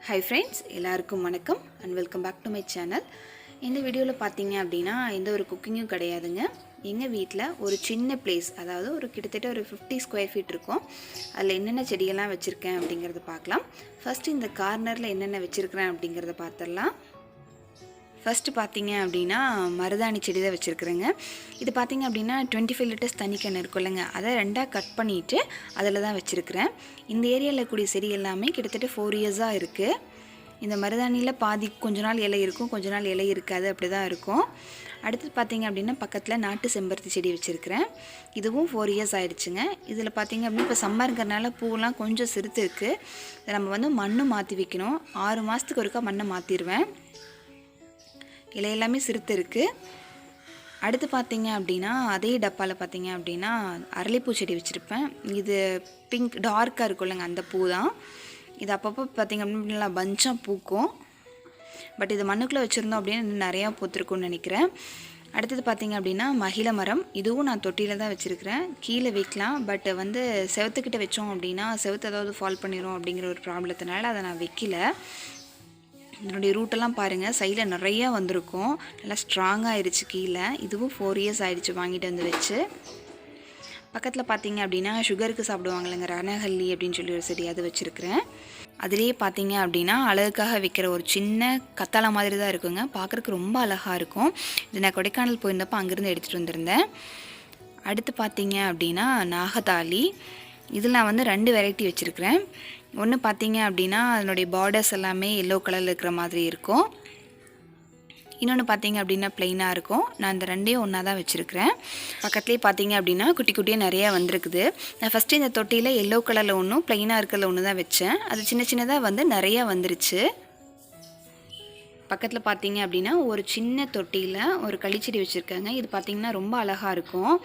Hi friends, எல்லாருக்கும் வணக்கம் and welcome back to my channel. இந்த வீடியோல பாத்தீங்க அப்படினா எந்த ஒரு குக்கிங்கும் கிடையாதுங்க. எங்க வீட்ல ஒரு சின்ன place, அதாவது ஒரு கிட்டத்தட்ட ஒரு 50 ஸ்கொயர் ஃபீட் இருக்கும். அதுல என்னென்ன செடியெல்லாம் வச்சிருக்கேன் அப்படிங்கறத பார்க்கலாம். ஃபர்ஸ்ட் இந்த கார்னர்ல என்னென்ன வச்சிருக்கேன் அப்படிங்கறத பார்த்தறலாம். ஃபர்ஸ்ட் பாத்தீங்க அப்படினா மருதாணி செடி தான் வச்சிருக்கேங்க. இது பாத்தீங்க அப்படினா 25 லிட்டர்ஸ் தண்ணி கேன் இருக்குல்லங்க, அதை ரெண்டா கட் பண்ணிட்டு அதில தான் வச்சிருக்கேன். இந்த ஏரியால கூடிய செடி எல்லாமே கிட்டத்தட்ட 4 இயர்ஸா இருக்கு. இந்த மருதாணில பாதி கொஞ்ச நாள் இலை இருக்கும், கொஞ்ச நாள் இலை இருக்காது, அப்படிதான் இருக்கும். அடுத்து பாத்தீங்க அப்படினா பக்கத்துல நாட்டு செம்பருத்தி செடி வச்சிருக்கேன். இதுவும் 4 இயர்ஸ் ஆயிடுச்சுங்க. இதுல பாத்தீங்க அப்படினா இப்ப சம்மர்ங்கறனால பூவெல்லாம் கொஞ்சம் சிறுத்து இருக்கு. நம்ம வந்து மண்ணு மாத்தி வைக்கணும். 6 மாசத்துக்கு ஒருக்கா மண்ணை மாத்திடுவேன். இலை எல்லாமே சிறுத்து இருக்கு. அடுத்து பாத்தீங்க அப்படினா அதே டப்பால பாத்தீங்க அப்படினா அரளிப்பூ செடி வச்சிருப்பேன். இது பிங்க் டார்க்கா இருக்கும்லங்க, அந்த பூ தான். இது அப்பப்போ பாத்தீங்க அப்படினா நல்லா பஞ்சா பூக்கும். பட் இது மண்ணுக்குள்ள வச்சிருந்தோம் அப்படினா நிறைய பூத்திருக்கும்னு நினைக்கிறேன். அடுத்து பாத்தீங்க அப்படினா மகிழ மரம். இதுவும் நான் தொட்டில தான் வச்சிருக்கேன். கீழ வைக்கலாம், பட் வந்து செவுத்துக்கிட்ட வெச்சோம் அப்படினா செவுத்து ஏதாவது ஃபால் பண்ணிரும் அப்படிங்கற ஒரு ப்ராப்ளத்தினால அதை நான் வைக்கல. இதனுடைய ரூட் எல்லாம் பாருங்க, சைடுல நிறைய வந்திருக்கும். நல்லா ஸ்ட்ராங்கா ஆயிருச்சு கீழ. இதுவும் 4 இயர்ஸ் ஆயிடுச்சு வாங்கிட்டு வந்து வெச்சு. பக்கத்துல பாத்தீங்க அப்படினா சுகருக்கு சாப்பிடுவாங்கலங்க, ரணஹல்லி அப்படினு சொல்லி ஒரு செடி, அது வச்சிருக்கேன். அதிலேயே பாத்தீங்க அப்படினா அழகுக்காக வைக்கிற ஒரு சின்ன கத்தாழை மாதிரி தான் இருக்குங்க. பார்க்கறதுக்கு ரொம்ப அழகா இருக்கும். இது நான் கொடைக்கானல் போயிருந்தப்ப அங்க இருந்து எடுத்துட்டு வந்திருந்தேன். அடுத்து பாத்தீங்க அப்படினா நாகதாளி. இதுல நான் வந்து 2 வெரைட்டி வச்சிருக்கேன். ஒன்னு பாத்தீங்க அப்படினா அதனுடைய பார்டர்ஸ் எல்லாமே yellow கலர்ல இருக்கிற மாதிரி இருக்கும். இன்னொன்னு பாத்தீங்க அப்படினா ப்ளைனா இருக்கும். நான் இந்த ரெண்டையும் ஒண்ணா தான் வச்சிருக்கேன். பக்கத்துலயே பாத்தீங்க அப்படினா குட்டி குட்டியா நிறைய வந்திருக்குது. நான் ஃபர்ஸ்ட் இந்த தொட்டில yellow கலர்ல ஒண்ணும் ப்ளைனா இருக்கல ஒண்ணு தான் வெச்சேன். அது சின்ன சின்னதா வந்து நிறைய வந்துருச்சு. பக்கத்துல பாத்தீங்க அப்படினா ஒரு சின்ன தொட்டில ஒரு கள்ளிச்செடி வச்சிருக்காங்க. இது பாத்தீங்கன்னா ரொம்ப அழகா இருக்கும்.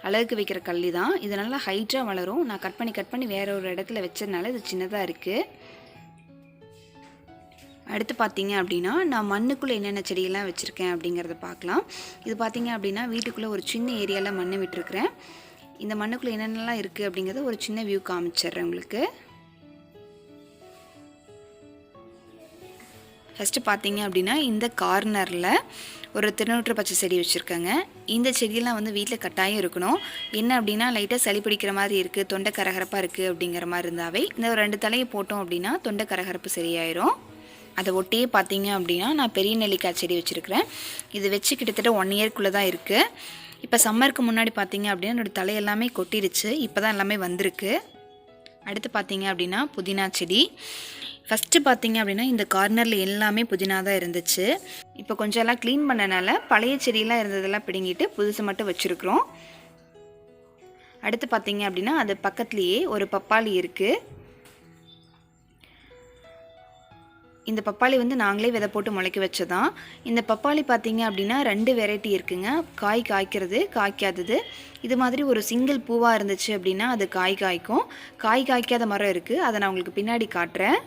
அழகுக்கு வைக்கிற கள்ளி தான். இது நல்லா ஹைட்டா வளரும். நான் கட் பண்ணி வேற ஒரு இடத்துல வெச்சதனால இது சின்னதா இருக்கு. அடுத்து பாத்தீங்க அப்படினா நான் மண்ணுக்குள்ள என்னென்ன செடி எல்லாம் வச்சிருக்கேன் அப்படிங்கறத பார்க்கலாம். இது பாத்தீங்க அப்படினா வீட்டுக்குள்ள ஒரு சின்ன ஏரியால மண்ணு விட்டுருக்கேன். இந்த மண்ணுக்குள்ள என்னென்னலாம் இருக்கு அப்படிங்கறத ஒரு சின்ன வியூ காமிச்சறேன் உங்களுக்கு. ஃபர்ஸ்ட் பாத்தீங்க அப்படினா இந்த கார்னர்ல ஒரு திருநூற்று பச்சை செடி வச்சிருக்கேங்க. இந்த செடியெல்லாம் வந்து வீட்ல கட்டாயம் இருக்கணும். என்ன அப்படினா லைட்டா சளி பிடிக்கிற மாதிரி இருக்கு, தொண்டை கரகரப்பா இருக்கு அப்படிங்கிற மாதிரி இருந்தாவே இந்த ஒரு 2 தழையை போட்டோம் அப்படினா தொண்டை கரகரப்பு சரியாயிரும். அதை ஒட்டியே பாத்தீங்க அப்படினா நான் பெரிய நெல்லிக்காய் செடி வச்சிருக்கேன். இது வெச்சு கிட்டத்தட்ட 1 இயர்க்குள்ள தான் இருக்கு. இப்ப சம்மருக்கு முன்னாடி பாத்தீங்க அப்படினா என்னோட தலை எல்லாமே கொட்டிருச்சு. இப்பதான் எல்லாமே வந்திருக்கு. அடுத்து பாத்தீங்க அப்படினா புதினா செடி. ஃபர்ஸ்ட் பாத்தீங்க அப்படினா இந்த கார்னர்ல எல்லாமே புதினா தான் இருந்துச்சு. இப்போ கொஞ்சம் எல்லாம் க்ளீன் பண்ணனால பழைய செடி எல்லாம் இருந்ததெல்லாம் பிடுங்கிட்டு புதுசு மட்டும் வச்சிருக்கோம். அடுத்து பாத்தீங்க அப்படினா அது பக்கத்துலயே ஒரு பப்பாளி இருக்கு. இந்த பப்பாளி வந்து நாங்களே விதை போட்டு முளைக்க வச்சதான். இந்த பப்பாளி பாத்தீங்க அப்படினா 2 வெரைட்டி இருக்குங்க. காய் காய்க்கிறது, காய்க்காதது. இது மாதிரி ஒரு சிங்கிள் பூவா இருந்துச்சு அப்படினா அது காய் காய்க்கும். காய் காய்க்காத மரம் இருக்கு. அதை நான் உங்களுக்கு பின்னாடி காட்டுறேன்.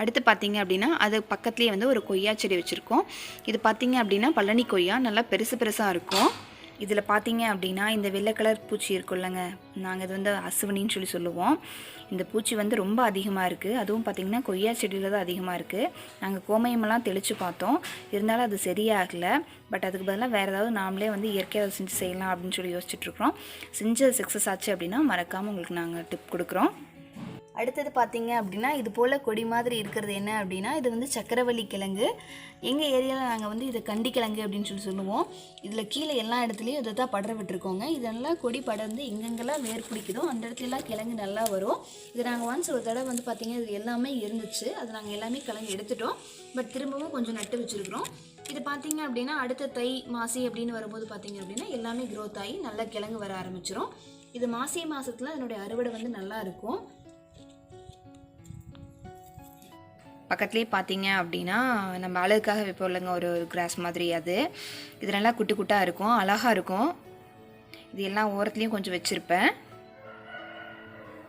அடுத்து பாத்தீங்க அப்படினா அது பக்கத்துலயே வந்து ஒரு கொய்யா செடி வச்சிருக்கோம். இது பாத்தீங்க அப்படினா பழனி கொய்யா, நல்லா பெருசு பெருசா இருக்கும். இதுல பாத்தீங்க அப்படினா இந்த வெள்ளை கலர் பூச்சி இருக்குல்லங்க, நாங்க இது வந்து அசுவனின்னு சொல்லி சொல்லுவோம். இந்த பூச்சி வந்து ரொம்ப அதிகமா இருக்கு. அதுவும் பாத்தீங்கன்னா கொய்யா செடியில தான் அதிகமா இருக்கு. நாங்க கோமயமெல்லாம் தெளிச்சு பார்த்தோம், இருந்தாலும் அது சரியாகல. பட் அதுக்கு பதிலா வேற ஏதாவது நாமளே வந்து இயற்கையா செஞ்சு செய்யலாம் அப்படின்னு சொல்லி யோசிச்சுட்டு இருக்கோம். செஞ்சு சக்சஸ் ஆச்சு அப்படின்னா மறக்காம உங்களுக்கு நாங்க டிப் கொடுக்குறோம். அடுத்தது பாத்தீங்க அப்படினா இது போல கொடி மாதிரி இருக்கிறது என்ன அப்படினா இது வந்து சக்கரவள்ளி கிழங்கு. எங்க ஏரியால நாங்க வந்து இது கண்டி கிழங்கு அப்படின்னு சொல்லி சொல்லுவோம். இதுல கீழே எல்லா இடத்துலயும் இதை தான் படர விட்டுருக்கோங்க. இதெல்லாம் கொடி படர்ந்து எங்கெங்கெல்லாம் வேர் பிடிக்குதோ அந்த இடத்துல எல்லாம் கிழங்கு நல்லா வரும். இது நாங்க ஒன்ஸ் ஒரு தடவை வந்து பாத்தீங்கன்னா இது எல்லாமே இருந்துச்சு. அது நாங்க எல்லாமே கிழங்கு எடுத்துட்டோம். பட் திரும்பவும் கொஞ்சம் நட்டு வச்சிருக்கிறோம். இது பாத்தீங்க அப்படினா அடுத்த தை மாசி அப்படின்னு வரும்போது பாத்தீங்க அப்படினா எல்லாமே growth ஆகி நல்லா கிழங்கு வர ஆரம்பிச்சிரும். இது மாசி மாசத்துல அதனுடைய அறுவடை வந்து நல்லா இருக்கும். பக்கத்துலயே பாத்தீங்க அப்படினா நம்ம அழகுக்காக வைப்போம்லங்க ஒரு கிராஸ் மாதிரி, அது இது நல்லா குட்டி குட்டா இருக்கும், அழகா இருக்கும். இது எல்லாம் ஓரத்துலயும் கொஞ்சம் வச்சிருப்பேன்.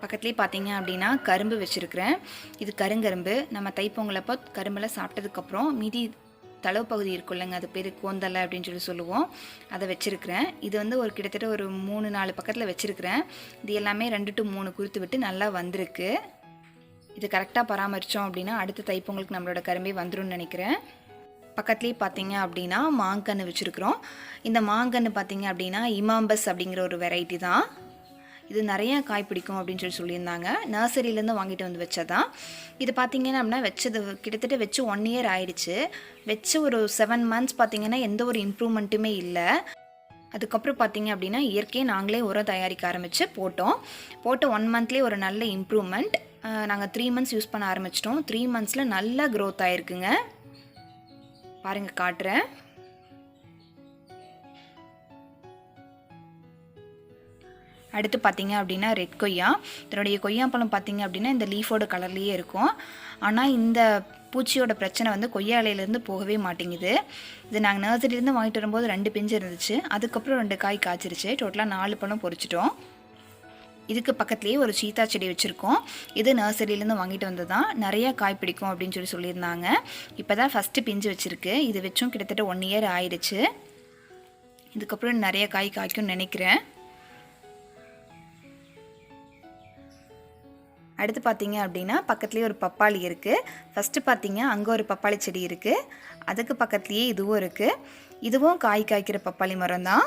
பக்கத்துலயே பாத்தீங்க அப்படினா கரும்பு வச்சிருக்கேன். இது கருங்கரும்பு. நம்ம தைப்பொங்கலப்ப கரும்பெல்லாம் சாப்பிட்டதுக்கு அப்புறம் மீதி தளவு பகுதி இருக்குல்லங்க, அது பேர் கோந்தலை அப்படின்னு சொல்லுவோம். அதை வச்சுருக்கிறேன். இது வந்து ஒரு கிட்டத்தட்ட ஒரு 3-4 பக்கத்தில் வச்சுருக்கிறேன். இது எல்லாமே 2 to 3 குறுத்து விட்டு நல்லா வந்திருக்கு. இது கரெக்டாக பராமரித்தோம் அப்படின்னா அடுத்த தைப்பொங்கலுக்கு நம்மளோட கரும்பே வந்துடும் நினைக்கிறேன். பக்கத்துலேயே பார்த்தீங்க அப்படின்னா மாங்கன்று வச்சுருக்குறோம். இந்த மாங்கன்று பார்த்தீங்க அப்படின்னா இமாம்பஸ் அப்படிங்கிற ஒரு வெரைட்டி தான். இது நிறையா காய் பிடிக்கும் அப்படின்னு சொல்லியிருந்தாங்க. நர்சரியிலேருந்து வாங்கிட்டு வந்து வச்சதான். இது பார்த்திங்கன்னா அப்படின்னா வச்சது கிட்டத்தட்ட வச்சு 1 year ஆயிடுச்சு. வச்சு ஒரு 7 months பார்த்திங்கன்னா எந்த ஒரு இம்ப்ரூவ்மெண்ட்டுமே இல்லை. அதுக்கப்புறம் பார்த்திங்க அப்படின்னா இயற்கையை நாங்களே உரம் தயாரிக்க ஆரம்பித்து போட்டு 1 monthலேயே ஒரு நல்ல இம்ப்ரூவ்மெண்ட். நாங்கள் 3 months யூஸ் பண்ண ஆரம்பிச்சிட்டோம். 3 monthஸில் நல்லா க்ரோத் ஆகிருக்குங்க. பாருங்கள், காட்டுறேன். அடுத்து பார்த்திங்க அப்படின்னா ரெட் கொய்யா. இதனுடைய கொய்யாப்பழம் பார்த்திங்க அப்படின்னா இந்த லீஃபோட கலர்லேயே இருக்கும். ஆனால் இந்த பூச்சியோட பிரச்சனை வந்து கொய்யா இலையிலேருந்து போகவே மாட்டேங்குது. இது நாங்கள் நர்சரியிலேருந்து வாங்கிட்டு வரும்போது 2 பிஞ்சு இருந்துச்சு. அதுக்கப்புறம் 2 காய் காய்ச்சிருச்சு. டோட்டலாக 4 பழம் பொறிச்சிட்டோம். இதுக்கு பக்கத்துலேயே ஒரு சீத்தா செடி வச்சுருக்கோம். இது நர்சரியிலேருந்து வாங்கிட்டு வந்து தான். நிறையா காய் பிடிக்கும் அப்படின்னு சொல்லியிருந்தாங்க. இப்போ தான் ஃபஸ்ட்டு பிஞ்சு வச்சுருக்கு. இது வச்சும் கிட்டத்தட்ட 1 year ஆயிடுச்சு. இதுக்கப்புறம் நிறைய காய் காய்க்கும்னு நினைக்கிறேன். அடுத்து பார்த்திங்க அப்படின்னா பக்கத்துலேயே ஒரு பப்பாளி இருக்குது. ஃபஸ்ட்டு பார்த்திங்க அங்கே ஒரு பப்பாளி செடி இருக்குது. அதுக்கு பக்கத்துலேயே இதுவும் இருக்குது. இதுவும் காய் காய்க்கிற பப்பாளி மரம் தான்.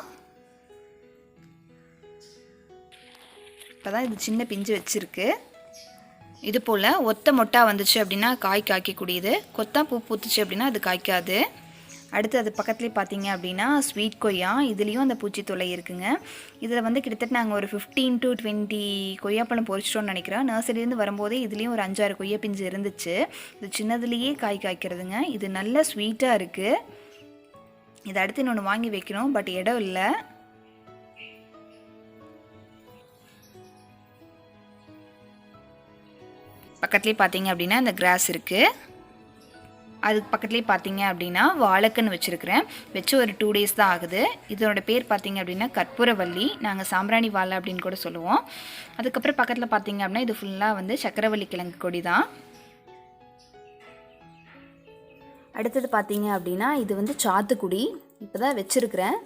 இப்போ தான் இது சின்ன பிஞ்சு வச்சுருக்கு. இது போல் ஒத்த மொட்டா வந்துச்சு அப்படின்னா காய் காய்க்கக்கூடியது. கொத்தா பூ பூத்துச்சு அப்படின்னா அது காய்க்காது. அடுத்து அது பக்கத்துலேயே பார்த்தீங்க அப்படின்னா ஸ்வீட் கொய்யா. இதுலேயும் அந்த பூச்சி தொல்லை இருக்குங்க. இதில் வந்து கிட்டத்தட்ட நாங்கள் ஒரு 15 to 20 கொய்யாப்பழம் பொறிச்சிட்டோம்னு நினைக்கிறோம். நர்சரிலேருந்து வரும்போதே இதுலேயும் ஒரு 5-6 கொய்யா பிஞ்சு இருந்துச்சு. இது சின்னதுலேயே காய் காய்க்கிறதுங்க. இது நல்ல ஸ்வீட்டாக இருக்குது. இதை அடுத்து இன்னொன்று வாங்கி வைக்கணும், பட் இடம் இல்லை. பக்கத்துலேயே பார்த்தீங்க அப்படின்னா இந்த கிராஸ் இருக்குது. அதுக்கு பக்கத்துலேயே பார்த்தீங்க அப்படின்னா வாழைக்கன்று வச்சுருக்கிறேன். வச்சு ஒரு 2 days தான் ஆகுது. இதோட பேர் பார்த்தீங்க அப்படின்னா கற்பூரவள்ளி. நாங்கள் சாம்பிராணி வாழை அப்படின்னு கூட சொல்லுவோம். அதுக்கப்புறம் பக்கத்தில் பார்த்தீங்க அப்படின்னா இது ஃபுல்லாக வந்து சக்கரவள்ளி கிழங்கு கொடி தான். அடுத்தது பார்த்தீங்க அப்படின்னா இது வந்து சாத்துக்குடி. இப்போ தான் வச்சுருக்கிறேன்.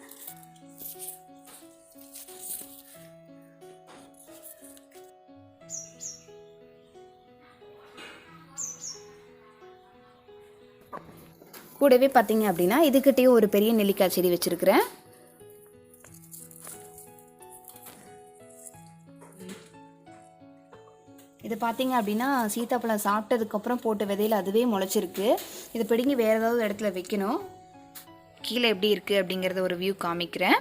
கூடவே பார்த்தீங்க அப்படின்னா இதுக்கிட்டேயே ஒரு பெரிய நெல்லிக்காய் செடி வச்சுருக்கிறேன். இது பார்த்தீங்க அப்படின்னா சீத்தாப்பழம் சாப்பிட்டதுக்கப்புறம் போட்ட விதையில் அதுவே முளைச்சிருக்கு. இதை பிடுங்கி வேறு ஏதாவது இடத்துல வைக்கணும். கீழே எப்படி இருக்குது அப்படிங்கிறத ஒரு வியூ காமிக்கிறேன்.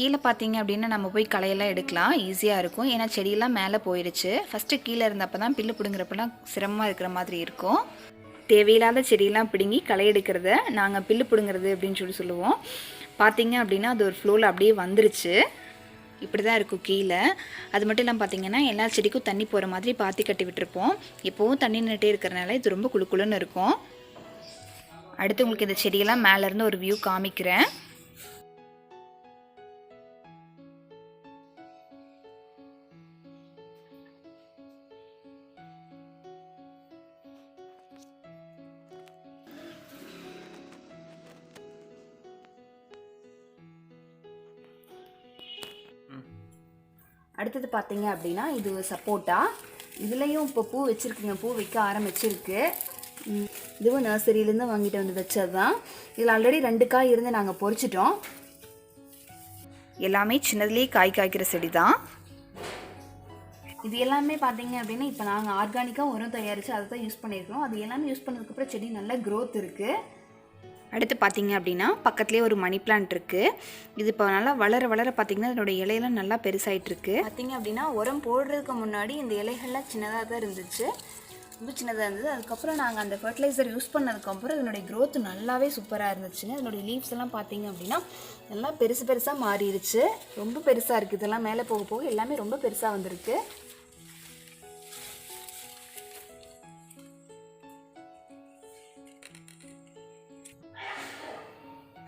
கீழே பார்த்தீங்க அப்படின்னா நம்ம போய் களையெல்லாம் எடுக்கலாம், ஈஸியாக இருக்கும். ஏன்னா செடியெல்லாம் மேலே போயிடுச்சு. ஃபஸ்ட்டு கீழே இருந்தப்போ தான் பில்லு பிடுங்குறப்பெல்லாம் சிரமமாக இருக்கிற மாதிரி இருக்கும். தேவையில்லாத செடியெல்லாம் பிடுங்கி களை எடுக்கிறத நாங்கள் பில்லு பிடுங்கிறது அப்படின்னு சொல்லுவோம். பார்த்தீங்க அப்படின்னா அது ஒரு ஃப்ளோவில் அப்படியே வந்துருச்சு. இப்படி தான் இருக்கும் கீழே. அது மட்டும் இல்லாமல் பார்த்தீங்கன்னா எல்லா செடிக்கும் தண்ணி போகிற மாதிரி பாத்தி கட்டி விட்டுருப்போம். எப்போவும் தண்ணி நின்றுட்டே இருக்கிறனால இது ரொம்ப குளுக்குளுன்னு இருக்கும். அடுத்து உங்களுக்கு இந்த செடியெல்லாம் மேலேருந்து ஒரு வியூ காமிக்கிறேன். அடுத்தது பார்த்தீங்க அப்படின்னா இது சப்போட்டா. இதுலேயும் இப்போ பூ வச்சுருக்குங்க, பூ வைக்க ஆரம்பிச்சிருக்கு. இதுவும் நர்சரியிலேருந்து வாங்கிட்டு வந்து வச்சது தான். இதில் ஆல்ரெடி 2 காய் இருந்து நாங்கள் பொறிச்சிட்டோம். எல்லாமே சின்னதுலேயே காய் காய்க்கிற செடி தான். இது எல்லாமே பார்த்தீங்க அப்படின்னா இப்போ நாங்கள் ஆர்கானிக்காக உரம் தயாரித்து அதை தான் யூஸ் பண்ணியிருக்கோம். அது எல்லாமே யூஸ் பண்ணதுக்கப்புறம் செடி நல்ல க்ரோத் இருக்குது. அடுத்து பார்த்தீங்க அப்படின்னா பக்கத்துலேயே ஒரு மணி பிளான்ட் இருக்குது. இது இப்போ நல்லா வளர வளர பார்த்திங்கன்னா அதனுடைய இலையெல்லாம் நல்லா பெருசாகிட்டுருக்கு. பார்த்திங்க அப்படின்னா உரம் போடுறதுக்கு முன்னாடி இந்த இலைகள்லாம் சின்னதாக தான் இருந்துச்சு, ரொம்ப சின்னதாக இருந்தது. அதுக்கப்புறம் நாங்கள் அந்த ஃபர்டிலைசர் யூஸ் பண்ணதுக்கப்புறம் இதனுடைய க்ரோத் நல்லாவே சூப்பராக இருந்துச்சுங்க. அதனுடைய லீவ்ஸ் எல்லாம் பார்த்திங்க அப்படின்னா நல்லா பெருசாக மாறிடுச்சு. ரொம்ப பெருசாக இருக்குது. இதெல்லாம் மேலே போக போக எல்லாமே ரொம்ப பெருசாக வந்திருக்கு.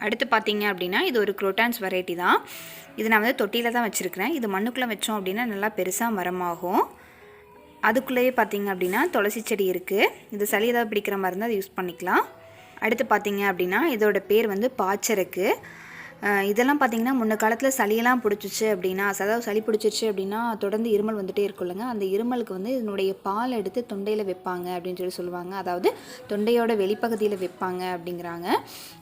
அடுத்து பார்த்தீங்க அப்படின்னா இது ஒரு குரோட்டான்ஸ் வெரைட்டி தான். இது நான் வந்து தொட்டியில் தான் வச்சுருக்கிறேன். இது மண்ணுக்குள்ளே வச்சோம் அப்படின்னா நல்லா பெருசாக மரமாகும். அதுக்குள்ளேயே பார்த்தீங்க அப்படின்னா துளசி செடி இருக்குது. இது சளி ஏதாவது பிடிக்கிற மாதிரி இருந்தால் அது யூஸ் பண்ணிக்கலாம். அடுத்து பார்த்திங்க அப்படின்னா இதோட பேர் வந்து பாச்சரக்கு. இதெல்லாம் பார்த்திங்கன்னா முன்ன காலத்தில் சளியெல்லாம் பிடிச்சிச்சு அப்படின்னா, அதாவது சளி பிடிச்சிச்சு அப்படின்னா தொடர்ந்து இருமல் வந்துகிட்டே இருக்குல்லங்க, அந்த இருமலுக்கு வந்து இதனுடைய பால் எடுத்து தொண்டையில் வைப்பாங்க அப்படின்னு சொல்லுவாங்க. அதாவது தொண்டையோட வெளிப்பகுதியில் வைப்பாங்க அப்படிங்கிறாங்க.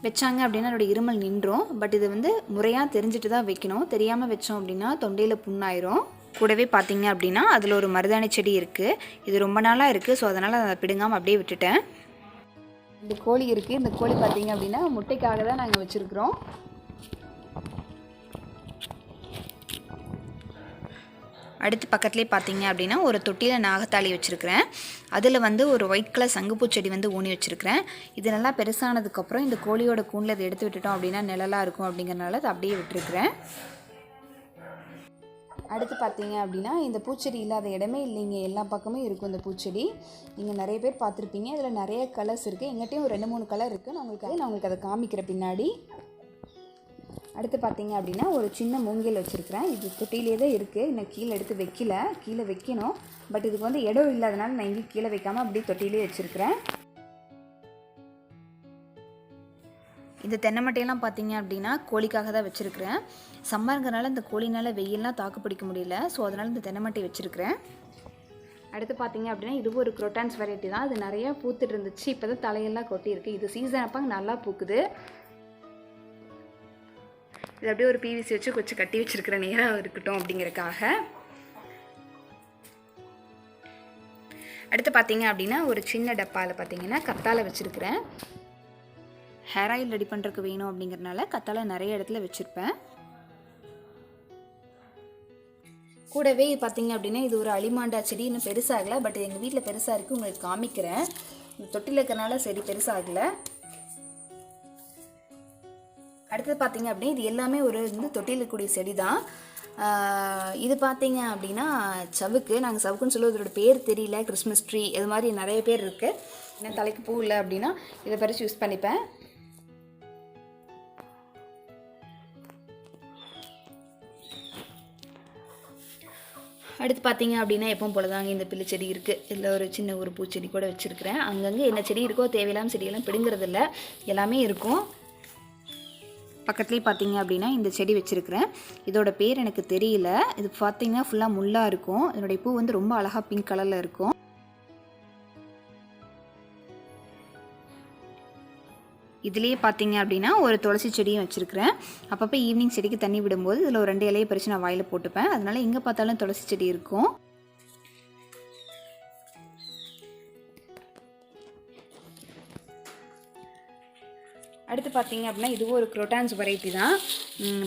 வச்சாங்க அப்படின்னா அதோட இருமல் நின்றும். பட் இது வந்து முறையாக தெரிஞ்சுட்டு தான் வைக்கணும். தெரியாமல் வச்சோம் அப்படின்னா தொண்டையில் புண்ணாயிரும். கூடவே பார்த்திங்க அப்படின்னா அதில் ஒரு மருதாணி செடி இருக்குது. இது ரொம்ப நாளாக இருக்குது. ஸோ அதனால் அதை பிடுங்காமல் அப்படியே விட்டுட்டேன். இந்த கோழி இருக்குது. இந்த கோழி பார்த்திங்க அப்படின்னா முட்டைக்காக தான் நாங்கள் வச்சுருக்குறோம். அடுத்து பக்கத்துலேயே பார்த்தீங்க அப்படின்னா ஒரு தொட்டியில் நாகத்தாளி வச்சுருக்கிறேன். அதில் வந்து ஒரு ஒயிட் கலர் சங்குப்பூ செடி வந்து ஊனி வச்சுருக்கிறேன். இது நல்லா பெருசானதுக்கப்புறம் இந்த கோழியோட கூண்டில் அதை எடுத்து விட்டுட்டோம் அப்படின்னா நிழலாக இருக்கும் அப்படிங்கிறனால அதை அப்படியே விட்டுருக்குறேன். அடுத்து பார்த்தீங்க அப்படின்னா இந்த பூச்செடி இல்லாத இடமே இல்லைங்க, எல்லா பக்கமும் இருக்கும் இந்த பூச்செடி. நீங்கள் நிறைய பேர் பார்த்துருப்பீங்க. இதில் நிறைய கலர்ஸ் இருக்குது. எங்கிட்டையும் ஒரு 2-3 கலர் இருக்குது. நான் உங்களுக்கு அதை காமிக்கிற பின்னாடி. அடுத்து பார்த்தீங்க அப்படின்னா ஒரு சின்ன மூங்கில் வச்சுருக்கிறேன். இது தொட்டிலே தான் இருக்குது. இன்னும் கீழே எடுத்து வைக்கல, கீழே வைக்கணும். பட் இதுக்கு வந்து இடம் இல்லாதனால நான் எங்கேயும் கீழே வைக்காமல் அப்படியே தொட்டிலே வச்சுருக்கிறேன். இந்த தென்னை மட்டையெல்லாம் பார்த்தீங்க அப்படின்னா கோழிக்காக தான் வச்சுருக்கிறேன். சம்மருங்கிறனால இந்த கோழினால் வெயிலெலாம் தாக்கு பிடிக்க முடியல. ஸோ அதனால் இந்த தென்னை மட்டை வச்சுருக்கிறேன். அடுத்து பார்த்தீங்க அப்படின்னா இதுவும் ஒரு குரோட்டான்ஸ் வெரைட்டி தான். அது நிறையா பூத்துட்டு இருந்துச்சு. இப்போ தான் தலையெல்லாம் கொட்டியிருக்கு. இது சீசன் அப்போ நல்லா பூக்குது. இது அப்படியே ஒரு பிவிசி வச்சு கொஞ்சம் கட்டி வச்சுருக்கிற நேரம் இருக்கட்டும் அப்படிங்கிறதுக்காக. அடுத்து பார்த்தீங்க அப்படின்னா ஒரு சின்ன டப்பாவில் பார்த்தீங்கன்னா கத்தாழை வச்சுருக்கிறேன். ஹேர் ஆயில் ரெடி பண்ணுறதுக்கு வேணும் அப்படிங்கிறனால கத்தாழை நிறைய இடத்துல வச்சுருப்பேன். கூடவே பார்த்தீங்க அப்படின்னா இது ஒரு அலிமாண்டா செடி. இன்னும் பெருசாகலை. பட் எங்கள் வீட்டில் பெருசாக இருக்குது. உங்களுக்கு காமிக்கிறேன். தொட்டியில் இருக்கிறனால சரி பெருசாகலை. அடுத்தது பார்த்தீங்க அப்படின்னா இது எல்லாமே ஒரு வந்து தொட்டியில் இருக்கக்கூடிய செடி தான். இது பார்த்தீங்க அப்படின்னா சவுக்கு. நாங்கள் சவுக்குன்னு சொல்லுவோம். இதோட பேர் தெரியல. கிறிஸ்மஸ் ட்ரீ இது மாதிரி நிறைய பேர் இருக்குது. ஏன்னா தலைக்கு பூ இல்லை அப்படின்னா இதை பறித்து யூஸ் பண்ணிப்பேன். அடுத்து பார்த்தீங்க அப்படின்னா எப்பவும் போல தாங்க இந்த பில்லு செடி இருக்குது. இதில் ஒரு சின்ன ஒரு பூச்செடி கூட வச்சுருக்கிறேன். அங்கங்கே என்ன செடி இருக்கோ தேவையில்லாமல் செடியெல்லாம் பிடுங்கிறதில்ல, எல்லாமே இருக்கும். பக்கத்துலேயே பார்த்தீங்க அப்படின்னா இந்த செடி வச்சுருக்கிறேன். இதோட பேர் எனக்கு தெரியல. இது பார்த்தீங்கன்னா ஃபுல்லாக முள்ளாக இருக்கும். இதனுடைய பூ வந்து ரொம்ப அழகாக பிங்க் கலரில் இருக்கும். இதுலேயே பார்த்தீங்க அப்படின்னா ஒரு துளசி செடியும் வச்சுருக்கிறேன். அப்பப்போ ஈவினிங் செடிக்கு தண்ணி விடும்போது இதில் ஒரு 2 இலையை பறித்து நான் வாயில் போட்டுப்பேன். அதனால எங்கே பார்த்தாலும் துளசி செடி இருக்கும். அடுத்து பார்த்தீங்க அப்படின்னா இதுவும் ஒரு குரோட்டான்ஸ் வெரைட்டி தான்.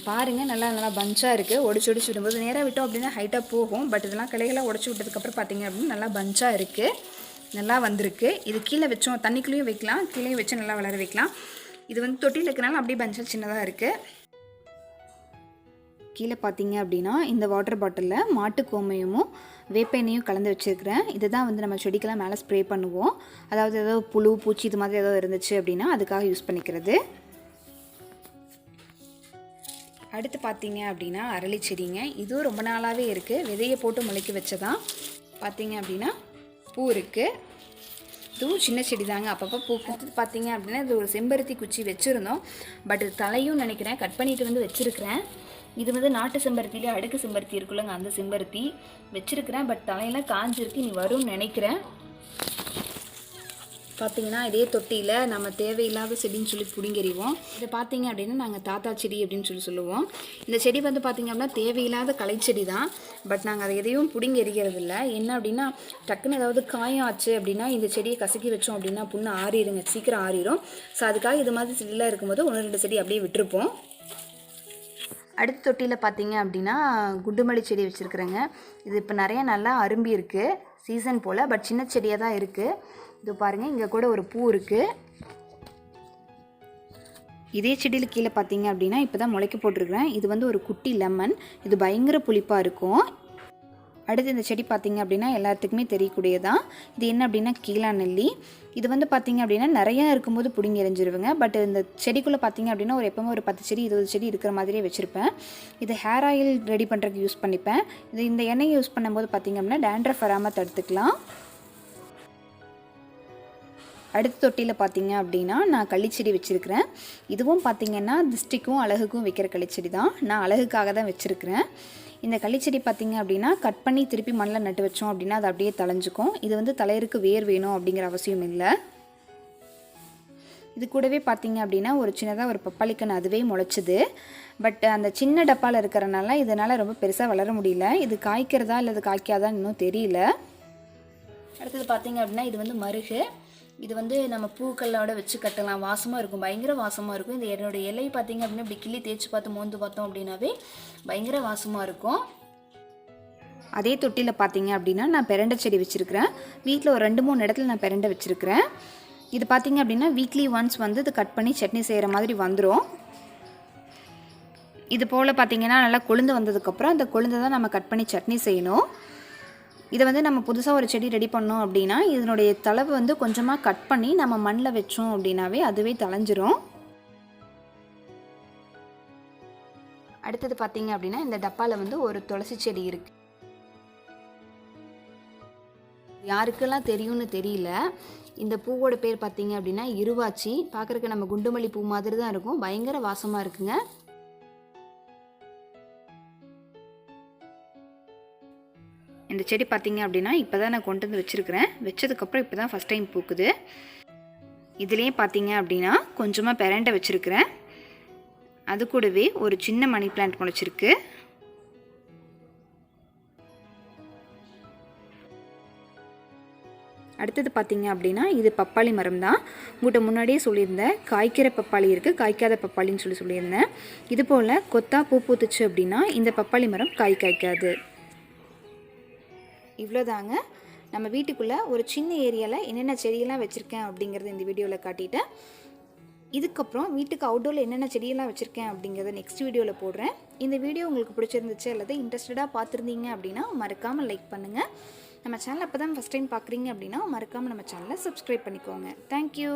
பாருங்கள் நல்லா பஞ்சாக இருக்குது. ஒடிச்சு விடும்போது நேராக விட்டோம் அப்படின்னா ஹைட்டாக போகும். பட் இதெல்லாம் கிளைகளாக உடச்சி விட்டதுக்கப்புறம் பார்த்தீங்க அப்படின்னா நல்லா பஞ்சாக இருக்குது, நல்லா வந்திருக்கு. இது கீழே வச்சோம், தண்ணிக்குள்ளேயும் வைக்கலாம், கீழே வச்சு நல்லா வளர வைக்கலாம். இது வந்து தொட்டியில் இருக்கிறனால அப்படியே பஞ்சாக சின்னதாக இருக்குது. கீழே பார்த்தீங்க அப்படின்னா இந்த வாட்டர் பாட்டிலில் மாட்டு கோமையும் வேப்பெண்ணையும் கலந்து வச்சுருக்கிறேன். இதை தான் வந்து நம்ம செடிக்கெல்லாம் மேலே ஸ்ப்ரே பண்ணுவோம். அதாவது ஏதோ புழு பூச்சி இது மாதிரி ஏதோ இருந்துச்சு அப்படின்னா அதுக்காக யூஸ் பண்ணிக்கிறது. அடுத்து பார்த்தீங்க அப்படின்னா அரளி செடிங்க. இதுவும் ரொம்ப நாளாகவே இருக்குது. விதையை போட்டு முளைக்க வச்சதான். பார்த்தீங்க அப்படின்னா பூ இருக்குது. இதுவும் சின்ன செடி தாங்க, அப்பப்போ பூ. பார்த்தீங்க அப்படின்னா இது ஒரு செம்பருத்தி குச்சி வச்சுருந்தோம். பட் தலையும் நினைக்கிறேன் கட் பண்ணிட்டு வந்து வச்சுருக்கிறேன். இது வந்து நாட்டு செம்பருத்திலே அடுக்கு செம்பருத்தி இருக்குல்லங்க, அந்த செம்பருத்தி வச்சுருக்கிறேன். பட் தலையெல்லாம் காஞ்சிருக்கு, நீ வரும்னு நினைக்கிறேன். பார்த்தீங்கன்னா இதே தொட்டியில் நம்ம தேவையில்லாத செடின்னு சொல்லி பிடுங்கெறிவோம். இதை பார்த்தீங்க அப்படின்னா நாங்கள் தாத்தா செடி அப்படின்னு சொல்லுவோம். இந்த செடி வந்து பார்த்திங்க அப்படின்னா தேவையில்லாத களைச்செடி தான். பட் நாங்கள் அதை எதையும் பிடுங்கி எறிகிறது இல்லை. என்ன அப்படின்னா டக்குன்னு ஏதாவது காயம் ஆச்சு அப்படின்னா இந்த செடியை கசக்கி வச்சோம் அப்படின்னா புண்ணு ஆறிடுங்க, சீக்கிரம் ஆறிடும். ஸோ அதுக்காக இது மாதிரி செடியெலாம் இருக்கும்போது 1-2 செடி அப்படியே விட்டுருப்போம். அடுத்த தொட்டியில் பார்த்தீங்க அப்படின்னா குண்டுமல்லி செடி வச்சுருக்குறேங்க. இது இப்போ நிறைய நல்லா அரும்பி இருக்குது, சீசன் போல். பட் சின்ன செடியாக தான் இருக்குது. இது பாருங்கள், இங்கே கூட ஒரு பூ இருக்குது. இதே செடியில் கீழே பார்த்தீங்க அப்படின்னா இப்போ தான் முளைக்க போட்டிருக்கிறேன். இது வந்து ஒரு குட்டி லெமன். இது பயங்கர புளிப்பாக இருக்கும். அடுத்து இந்த செடி பார்த்திங்க அப்படின்னா எல்லாத்துக்குமே தெரியக்கூடியதான். இது என்ன அப்படின்னா கீழா நெல்லி. இது வந்து பார்த்திங்க அப்படின்னா நிறையா இருக்கும்போது பிடுங்கி எறிஞ்சிருவேங்க. பட் இந்த செடிக்குள்ளே பார்த்திங்க அப்படின்னா எப்போவுமே ஒரு 10 செடி 20 செடி இருக்கிற மாதிரியே வச்சுருப்பேன். இது ஹேர் ஆயில் ரெடி பண்ணுறதுக்கு யூஸ் பண்ணிப்பேன். இந்த எண்ணெயை யூஸ் பண்ணும்போது பார்த்திங்க அப்படின்னா டேண்ட்ரஃப் வராமல் தடுத்துக்கலாம். அடுத்த தொட்டியில் பார்த்தீங்க அப்படின்னா நான் கள்ளிச்செடி வச்சுருக்கிறேன். இதுவும் பார்த்திங்கன்னா திஷ்டிக்கும் அழகுக்கும் வைக்கிற கள்ளிச்செடி தான். நான் அழகுக்காக தான் வச்சுருக்கிறேன். இந்த கள்ளிச்செடி பார்த்திங்க அப்படின்னா கட் பண்ணி திருப்பி மண்ணில் நட்டு வச்சோம் அப்படின்னா அது அப்படியே தழைஞ்சிக்கும். இது வந்து தலையருக்கு வேர் வேணும் அப்படிங்கிற அவசியம் இல்லை. இது கூடவே பார்த்திங்க அப்படின்னா ஒரு சின்னதாக ஒரு பப்பாளிக்கன்று அதுவே முளைச்சிது. பட் அந்த சின்ன டப்பாவில் இருக்கிறனால இதனால் ரொம்ப பெருசாக வளர முடியல. இது காய்க்கிறதா இல்லை அது காய்க்காதான்னு இன்னும் தெரியல. அடுத்தது பார்த்திங்க அப்படின்னா இது வந்து மருகு. இது வந்து நம்ம பூக்களோட வச்சு கட்டலாம். வாசமாக இருக்கும், பயங்கர வாசமாக இருக்கும். இந்த என்னோடய இலை பார்த்திங்க அப்படின்னா இப்படி கிள்ளி தேய்ச்சி பார்த்து மோந்து பார்த்தோம் அப்படின்னாவே பயங்கர வாசமாக இருக்கும். அதே தொட்டியில் பார்த்திங்க அப்படின்னா நான் பெரண்டை செடி வச்சுருக்கிறேன். வீட்டில் ஒரு 2-3 இடத்துல நான் பெரண்டை வச்சுருக்கிறேன். இது பார்த்திங்க அப்படின்னா வீக்லி ஒன்ஸ் வந்து இது கட் பண்ணி சட்னி செய்கிற மாதிரி வந்துடும். இது போல் பார்த்திங்கன்னா நல்லா கொழுந்து வந்ததுக்கப்புறம் அந்த கொழுந்தை தான் நம்ம கட் பண்ணி சட்னி செய்யணும். இதை வந்து நம்ம புதுசாக ஒரு செடி ரெடி பண்ணோம் அப்படின்னா இதனுடைய தளவு வந்து கொஞ்சமாக கட் பண்ணி நம்ம மண்ணில் வச்சோம் அப்படின்னாவே அதுவே தளைஞ்சிரும். அடுத்தது பார்த்திங்க அப்படின்னா இந்த டப்பாவில் வந்து ஒரு துளசி செடி இருக்குது. யாருக்கெல்லாம் தெரியும்னு தெரியல. இந்த பூவோட பேர் பார்த்திங்க அப்படின்னா இருவாச்சி. பார்க்குறக்கு நம்ம குண்டுமல்லி பூ மாதிரி தான் இருக்கும். பயங்கர வாசமாக இருக்குங்க. இந்த செடி பார்த்திங்க அப்படின்னா இப்போ தான் நான் கொண்டு வந்து வச்சுருக்கிறேன். வச்சதுக்கப்புறம் இப்போ தான் ஃபஸ்ட் டைம் பூக்குது. இதுலேயே பார்த்திங்க அப்படின்னா கொஞ்சமாக பெரண்டை வச்சுருக்கிறேன். அது கூடவே ஒரு சின்ன மணி பிளான்ட் முளைச்சிருக்கு. அடுத்தது பார்த்திங்க அப்படின்னா இது பப்பாளி மரம் தான். உங்கள்கிட்ட முன்னாடியே சொல்லியிருந்தேன் காய்க்கிற பப்பாளி இருக்குது, காய்க்காத பப்பாளின்னு சொல்லியிருந்தேன். இது போல் கொத்தா பூ பூத்துச்சு அப்படின்னா இந்த பப்பாளி மரம் காய்க்காது. இவ்வளோதாங்க. நம்ம வீட்டுக்குள்ளே ஒரு சின்ன ஏரியாவில் என்னென்ன செடியெல்லாம் வச்சுருக்கேன் அப்படிங்கிறத இந்த வீடியோவில் காட்டிட்டேன். இதுக்கப்புறம் வீட்டுக்கு அவுட்டோரில் என்னென்ன செடியெல்லாம் வச்சுருக்கேன் அப்படிங்கிறத நெக்ஸ்ட் வீடியோவில் போடுறேன். இந்த வீடியோ உங்களுக்கு பிடிச்சிருந்துச்சு அல்லது இன்ட்ரெஸ்டடாக பார்த்துருந்தீங்க அப்படின்னா மறக்காமல் லைக் பண்ணுங்கள். நம்ம சேனல் அப்போ தான் ஃபஸ்ட் டைம் பார்க்குறீங்க அப்படின்னா மறக்காமல் நம்ம சேனலை சப்ஸ்கிரைப் பண்ணிக்கோங்க. தேங்க்யூ.